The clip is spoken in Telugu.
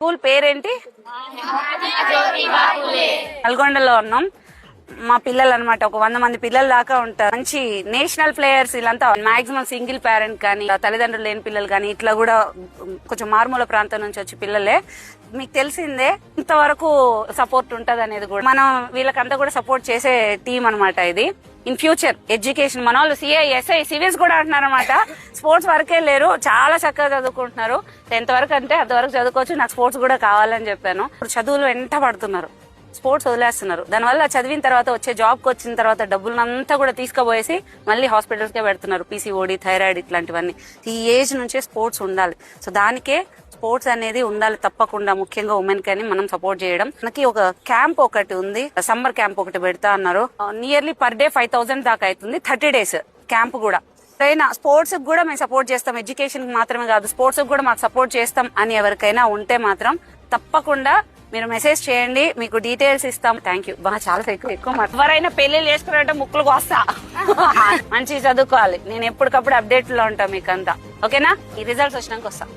స్కూల్ పేరేంటి? నల్గొండలో ఉన్నాం. మా పిల్లలు అనమాట ఒక 100 మంది పిల్లలు దాకా ఉంటారు. మంచి నేషనల్ ప్లేయర్స్ వీళ్ళంతా. మాక్సిమం సింగిల్ పేరెంట్ కానీ తల్లిదండ్రులు లేని పిల్లలు కానీ ఇట్లా కూడా కొంచెం మారుమూల ప్రాంతం నుంచి వచ్చి పిల్లలే. మీకు తెలిసిందే ఇంతవరకు సపోర్ట్ ఉంటది అనేది కూడా. మనం వీళ్ళకంతా కూడా సపోర్ట్ చేసే టీం అనమాట ఇది. ఇన్ ఫ్యూచర్ ఎడ్యుకేషన్ మన వాళ్ళు సిఐ ఎస్ఐ సివిల్స్ కూడా అంటున్నారు అనమాట. స్పోర్ట్స్ వరకే లేరు, చాలా చక్కగా చదువుకుంటున్నారు. 10th వరకు అంటే అంతవరకు చదువుకోవచ్చు, నాకు స్పోర్ట్స్ కూడా కావాలని చెప్పాను. చదువులు వెంట పడుతున్నారు, స్పోర్ట్స్ వదిలేస్తున్నారు. దానివల్ల చదివిన తర్వాత వచ్చే జాబ్ కి వచ్చిన తర్వాత డబ్బులంతా కూడా తీసుకుపోయేసి మళ్ళీ హాస్పిటల్స్ కే పెడుతున్నారు. పీసీఓడి, థైరాయిడ్ ఇట్లాంటివన్నీ. ఈ ఏజ్ నుంచే స్పోర్ట్స్ ఉండాలి. సో దానికే స్పోర్ట్స్ అనేది ఉండాలి తప్పకుండా. ముఖ్యంగా ఉమెన్ కానీ మనం సపోర్ట్ చేయడం. మనకి ఒక క్యాంప్ ఒకటి ఉంది, సమ్మర్ క్యాంప్ ఒకటి పెడతా అన్నారు. నియర్లీ పర్ డే 5,000 దాకా అవుతుంది. 30 days క్యాంప్ కూడా. స్పోర్ట్స్ కూడా మేము సపోర్ట్ చేస్తాం, ఎడ్యుకేషన్ కి మాత్రమే కాదు స్పోర్ట్స్ కూడా మాకు సపోర్ట్ చేస్తాం అని ఎవరికైనా ఉంటే మాత్రం తప్పకుండా మీరు మెసేజ్ చేయండి, మీకు డీటెయిల్స్ ఇస్తాం. Thank you. బాగా చాలా ఎక్కువ ఎవరైనా పెళ్లిళ్ళు చేసుకున్నారంటే ముక్కులకు వస్తా. మంచి చదువుకోవాలి. నేను ఎప్పటికప్పుడు అప్డేట్ లో ఉంటా మీకంతా. ఓకేనా? ఈ రిజల్ట్స్ వచ్చినాక వస్తా.